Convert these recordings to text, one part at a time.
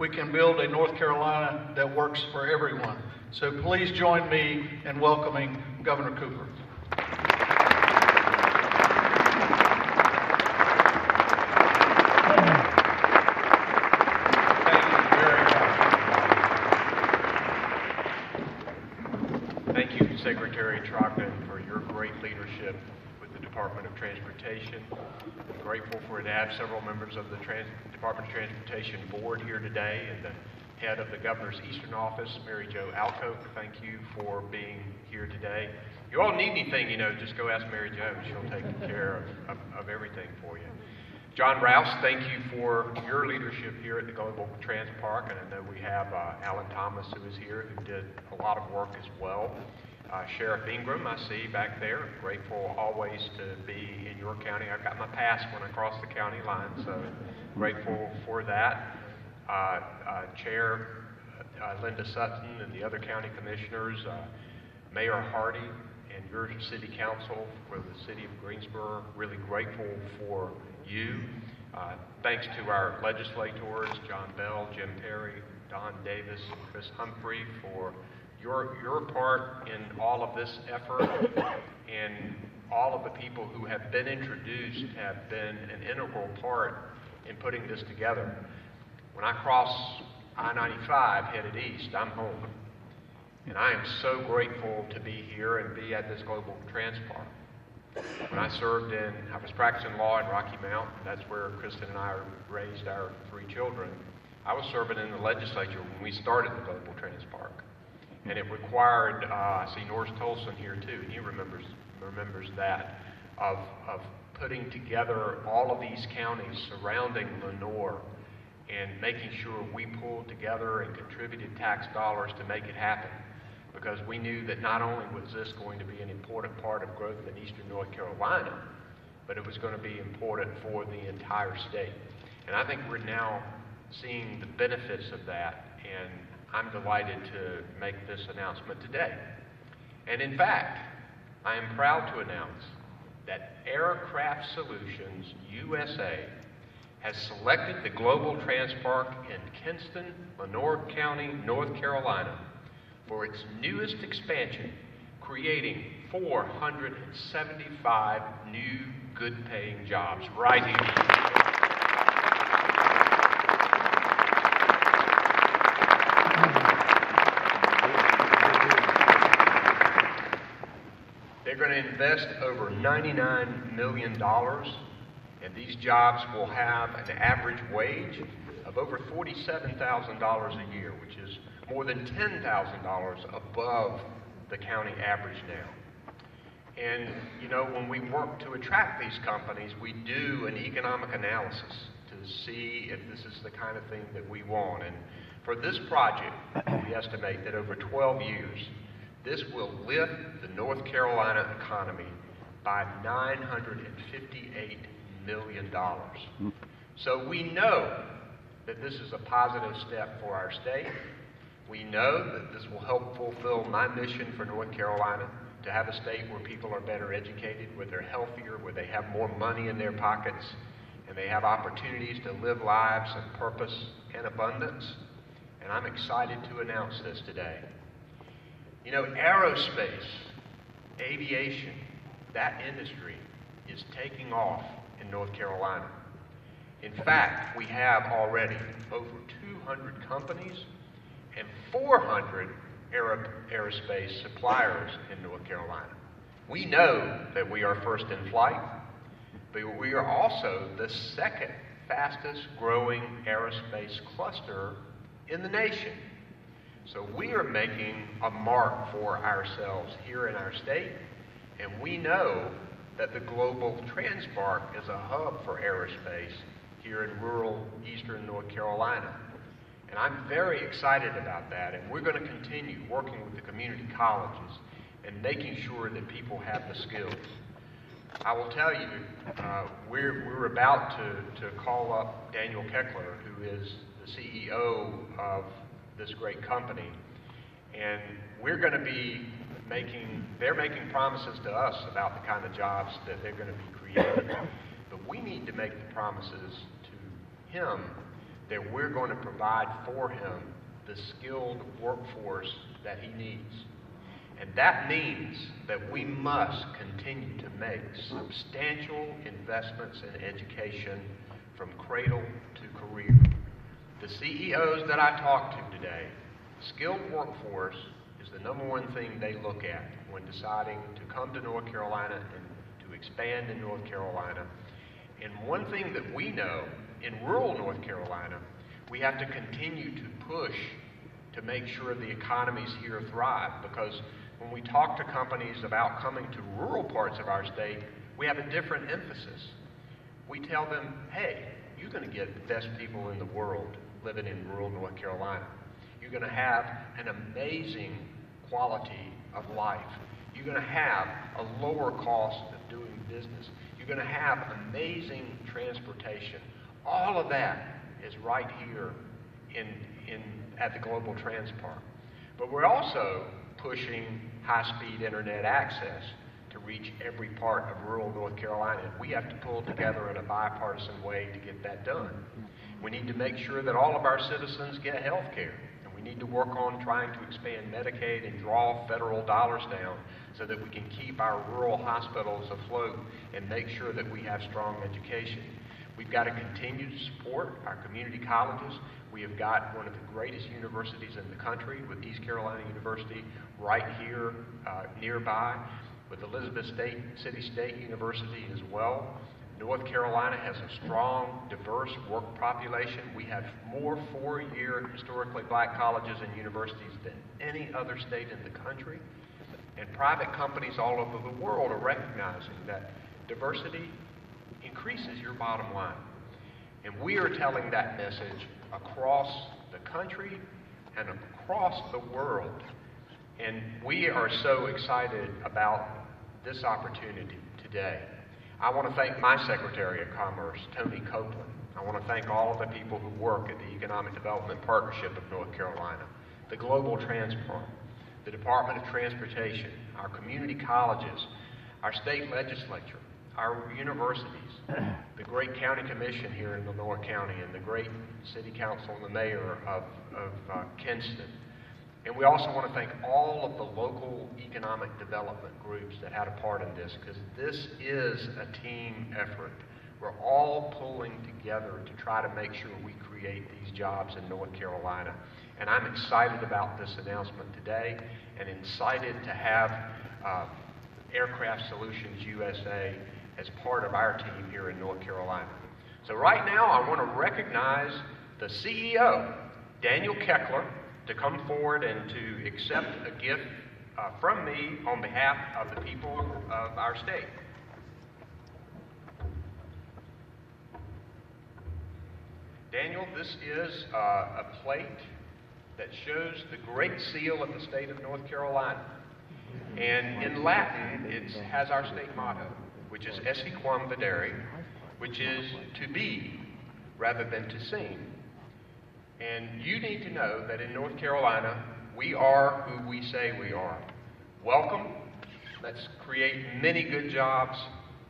we can build a North Carolina that works for everyone. So please join me in welcoming Governor Cooper. Thank you, Secretary Trogdon, for your great leadership with the Department of Transportation. I'm grateful for to have several members of the Department of Transportation Board here today, and the head of the Governor's Eastern Office, Mary Jo Alcoke. Thank you for being here today. You all need anything, just go ask Mary Jo. She'll take care of everything for you. John Rouse, thank you for your leadership here at the Global Trans Park, and I know we have Alan Thomas, who is here, who did a lot of work as well. Sheriff Ingram, I see back there. Grateful always to be in your county. I got my pass when I crossed the county line, so grateful for that. Chair Linda Sutton and the other county commissioners, Mayor Hardy and your city council for the city of Greensboro, really grateful for you. Thanks to our legislators, John Bell, Jim Perry, Don Davis, Chris Humphrey, for your part in all of this effort, and all of the people who have been introduced have been an integral part in putting this together. When I cross I-95 headed east, I'm home. And I am so grateful to be here and be at this Global Trans Park. When I was practicing law in Rocky Mount. That's where Kristen and I raised our 3 children. I was serving in the legislature when we started the Global Trans Park. And it required, I see Norris Tolson here too, and he remembers that, of putting together all of these counties surrounding Lenoir and making sure we pulled together and contributed tax dollars to make it happen. Because we knew that not only was this going to be an important part of growth in eastern North Carolina, but it was going to be important for the entire state. And I think we're now seeing the benefits of that, and I'm delighted to make this announcement today. And in fact, I am proud to announce that Aircraft Solutions USA has selected the Global Trans Park in Kinston, Lenoir County, North Carolina, for its newest expansion, creating 475 new good-paying jobs right here. They're going to invest over $99 million, and these jobs will have an average wage of over $47,000 a year, which is more than $10,000 above the county average now. And when we work to attract these companies, we do an economic analysis to see if this is the kind of thing that we want. And for this project, we estimate that over 12 years, this will lift the North Carolina economy by $958 million. So we know that this is a positive step for our state. We know that this will help fulfill my mission for North Carolina, to have a state where people are better educated, where they're healthier, where they have more money in their pockets, and they have opportunities to live lives of purpose and abundance. And I'm excited to announce this today. Aerospace, aviation, that industry is taking off in North Carolina. In fact, we have already over 200 companies and 400 aerospace suppliers in North Carolina. We know that we are first in flight, but we are also the second fastest growing aerospace cluster in the nation. So we are making a mark for ourselves here in our state, and we know that the Global Trans Park is a hub for aerospace here in rural eastern North Carolina. And I'm very excited about that, and we're going to continue working with the community colleges and making sure that people have the skills. I will tell you, we're about to call up Daniel Keckler, who is the CEO of this great company, and we're going to be they're making promises to us about the kind of jobs that they're going to be creating, but we need to make the promises to him that we're going to provide for him the skilled workforce that he needs. And that means that we must continue to make substantial investments in education from cradle to career. The CEOs that I talked to today, skilled workforce is the #1 thing they look at when deciding to come to North Carolina and to expand in North Carolina. And one thing that we know in rural North Carolina, we have to continue to push to make sure the economies here thrive, because when we talk to companies about coming to rural parts of our state, we have a different emphasis. We tell them, hey, you're going to get the best people in the world living in rural North Carolina. You're going to have an amazing quality of life. You're going to have a lower cost of doing business. You're going to have amazing transportation. All of that is right here at the Global Transpark. But we're also pushing high-speed internet access to reach every part of rural North Carolina. We have to pull together in a bipartisan way to get that done. We need to make sure that all of our citizens get health care. And we need to work on trying to expand Medicaid and draw federal dollars down so that we can keep our rural hospitals afloat and make sure that we have strong education. We've got to continue to support our community colleges. We have got one of the greatest universities in the country with East Carolina University right here nearby, with Elizabeth City State University as well. North Carolina has a strong, diverse work population. We have more four-year historically black colleges and universities than any other state in the country. And private companies all over the world are recognizing that diversity increases your bottom line. And we are telling that message across the country and across the world. And we are so excited about this opportunity today. I want to thank my Secretary of Commerce, Tony Copeland. I want to thank all of the people who work at the Economic Development Partnership of North Carolina, the Global Transpark, the Department of Transportation, our community colleges, our state legislature, our universities, the great county commission here in Lenoir County, and the great city council and the mayor of Kinston. And we also want to thank all of the local economic development groups that had a part in this, because this is a team effort. We're all pulling together to try to make sure we create these jobs in North Carolina. And I'm excited about this announcement today, and excited to have Aircraft Solutions USA as part of our team here in North Carolina. So right now, I want to recognize the CEO, Daniel Keckler, to come forward and to accept a gift from me on behalf of the people of our state. Daniel, this is a plate that shows the Great Seal of the state of North Carolina. And in Latin, it has our state motto, which is esse quam videre, which is to be rather than to seem. And you need to know that in North Carolina, we are who we say we are. Welcome. Let's create many good jobs,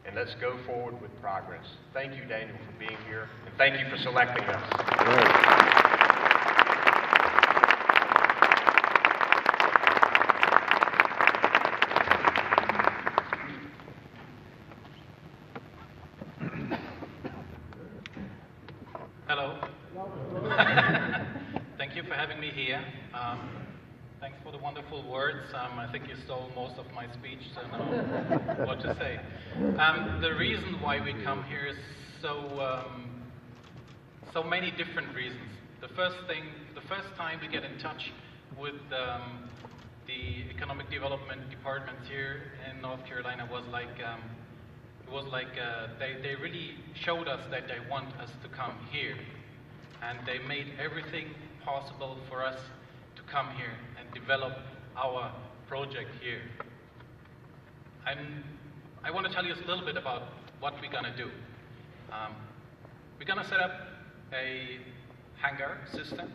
and let's go forward with progress. Thank you, Daniel, for being here, and thank you for selecting us. Hello. Thank you for having me here. Thanks for the wonderful words. I think you stole most of my speech, so I know what to say. The reason why we come here is so many different reasons. The first time we get in touch with the economic development departments here in North Carolina was like they really showed us that they want us to come here, and they made everything possible for us to come here and develop our project here. I want to tell you a little bit about what we're going to do. We're going to set up a hangar system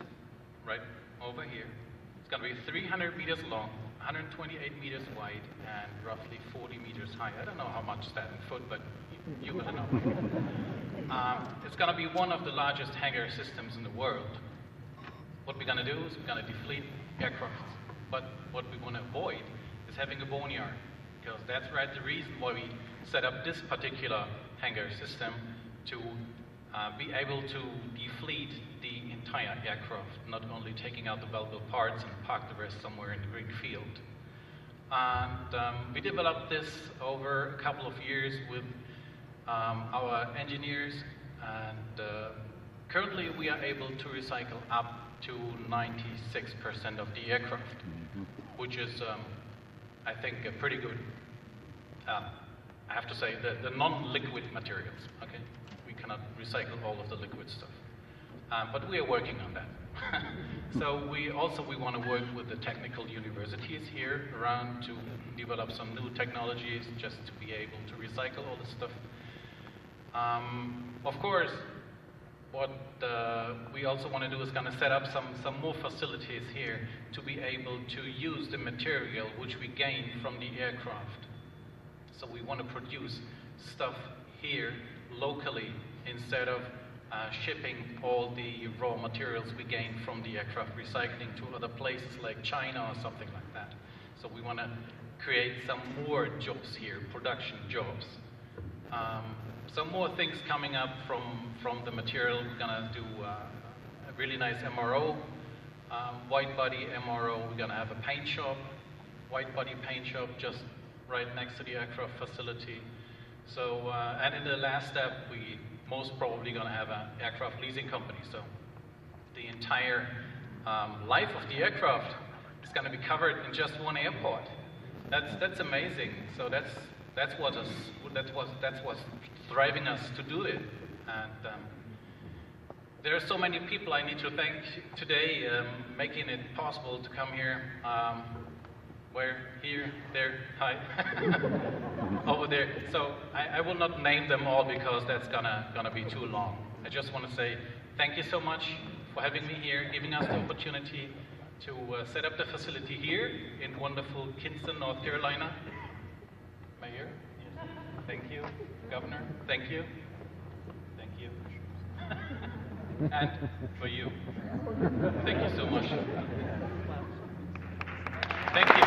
right over here. It's going to be 300 meters long, 128 meters wide, and roughly 40 meters high. I don't know how much that in foot, but you're going to know. It's going to be one of the largest hangar systems in the world. What we're going to do is we're going to defleet aircraft. But what we want to avoid is having a boneyard, because that's right the reason why we set up this particular hangar system to be able to defleet the entire aircraft, not only taking out the valuable parts and park the rest somewhere in the green field. And we developed this over a couple of years with our engineers, and currently we are able to recycle up to 96% of the aircraft, which is, I think, a pretty good, I have to say, the non-liquid materials, okay? We cannot recycle all of the liquid stuff. But we are working on that. So we want to work with the technical universities here around to develop some new technologies just to be able to recycle all this stuff. Of course, what we also want to do is kind of set up some more facilities here to be able to use the material which we gain from the aircraft. So we want to produce stuff here locally instead of shipping all the raw materials we gain from the aircraft recycling to other places like China or something like that. So we want to create some more jobs here, production jobs. Some more things coming up from the material. We're going to do a really nice MRO, white body MRO. We're going to have a paint shop, white body paint shop just right next to the aircraft facility. So, and in the last step, we most probably going to have an aircraft leasing company. So the entire life of the aircraft is going to be covered in just one airport. That's amazing. So that's what's driving us to do it. And there are so many people I need to thank today, making it possible to come here. Where? Here, there, hi, over there. So I will not name them all because that's gonna be too long. I just want to say thank you so much for having me here, giving us the opportunity to set up the facility here in wonderful Kinston, North Carolina. Mayor, yes. Thank you. Governor, thank you. Thank you. And for you. Thank you so much. Thank you.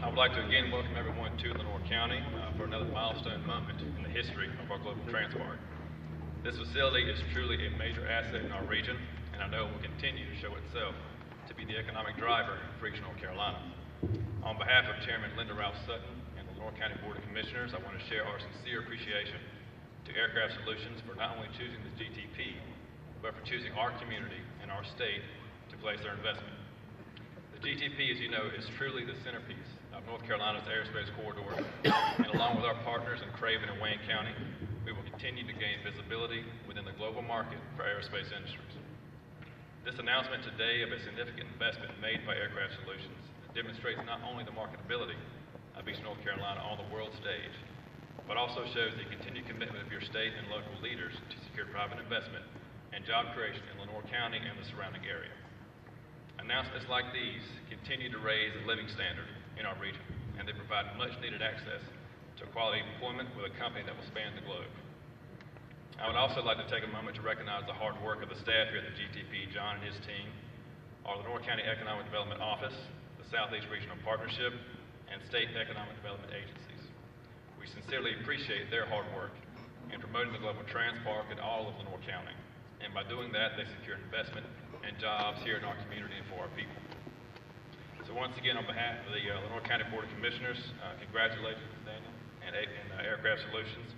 I'd like to again welcome everyone to Lenoir County for another milestone moment in the history of our global transport. This facility is truly a major asset in our region, and I know it will continue to show itself to be the economic driver for each North Carolina. On behalf of Chairman Linda Ralph Sutton and the Lenoir County Board of Commissioners, I want to share our sincere appreciation to Aircraft Solutions for not only choosing the GTP, but for choosing our community and our state to place their investment. The GTP, as you know, is truly the centerpiece of North Carolina's airspace corridor, and along with our partners in Craven and Wayne County, we will continue to gain visibility within the global market for aerospace industries. This announcement today of a significant investment made by Aircraft Solutions demonstrates not only the marketability of East North Carolina on the world stage, but also shows the continued commitment of your state and local leaders to secure private investment and job creation in Lenoir County and the surrounding area. Announcements like these continue to raise the living standard in our region, and they provide much needed access to quality employment with a company that will span the globe. I would also like to take a moment to recognize the hard work of the staff here at the GTP, John and his team, our Lenoir County Economic Development Office, the Southeast Regional Partnership, and state economic development agencies. We sincerely appreciate their hard work in promoting the global transport in all of Lenoir County, and by doing that, they secure investment and jobs here in our community and for our people. So once again, on behalf of the Lenoir County Board of Commissioners, congratulations, Daniel, and Aircraft Solutions.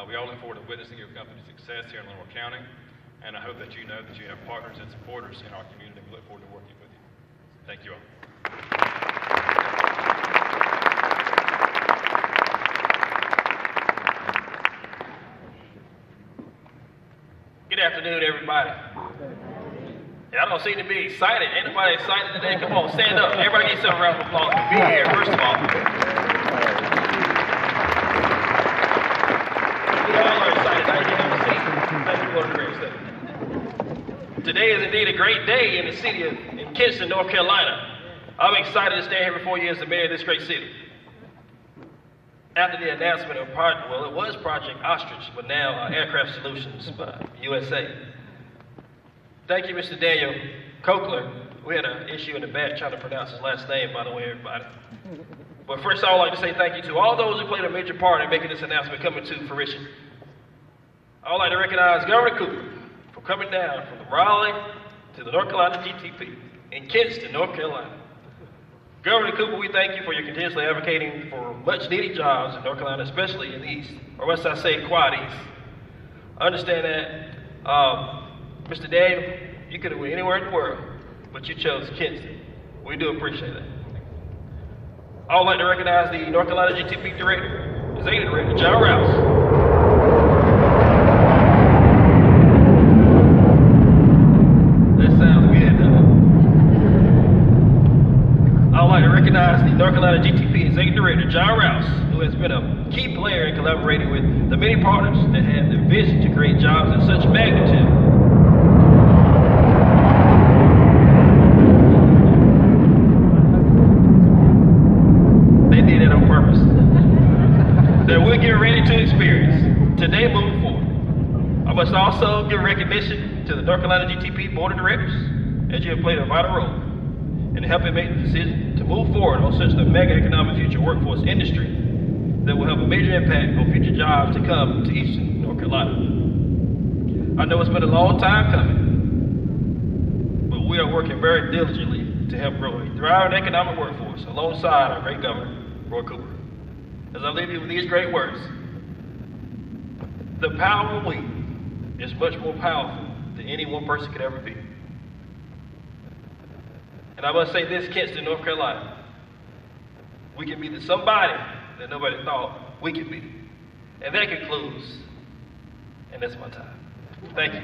We all look forward to witnessing your company's success here in Lenoir County, and I hope that you know that you have partners and supporters in our community. We look forward to working with you. Thank you all. afternoon, everybody. Y'all don't seem to be excited. Ain't nobody excited today? Come on, stand up. Everybody get yourself a round of applause for being here, first of all. We all are excited. Now you can have a seat. Thank you for the great stuff. Today is indeed a great day in the city of Kinston, North Carolina. I'm excited to stand here before you as the mayor of this great city. After the announcement of it was Project Ostrich, but now Aircraft Solutions by USA. Thank you, Mr. Daniel Cochler. We had an issue in the back trying to pronounce his last name, by the way, everybody. But first, I would like to say thank you to all those who played a major part in making this announcement come into fruition. I would like to recognize Governor Cooper for coming down from Raleigh to the North Carolina GTP in Kinston, North Carolina. Governor Cooper, we thank you for your continuously advocating for much-needed jobs in North Carolina, especially in the East, or must I say, Quad East. I understand that. Mr. Daniel, you could have went anywhere in the world, but you chose Kinston. We do appreciate that. I would like to recognize the North Carolina GTP Director, Executive Director, John Rouse. That sounds good, doesn't it? I would like to recognize the North Carolina GTP Executive Director, John Rouse, who has been a key player in collaborating with the many partners that have the vision to create jobs in such magnitude. They did that on purpose. That we're getting ready to experience today moving forward. I must also give recognition to the North Carolina GTP Board of Directors, as you have played a vital role in helping make the decision to move forward on such a mega economic future workforce industry that will have a major impact on future jobs to come to Eastern North Carolina. I know it's been a long time coming, but we are working very diligently to help grow a thriving economic workforce alongside our great governor, Roy Cooper. As I leave you with these great words, the power of we is much more powerful than any one person could ever be. And I must say this, Kinston, North Carolina, we can be the somebody that nobody thought we could be. And that concludes, and that's my time. Thank you.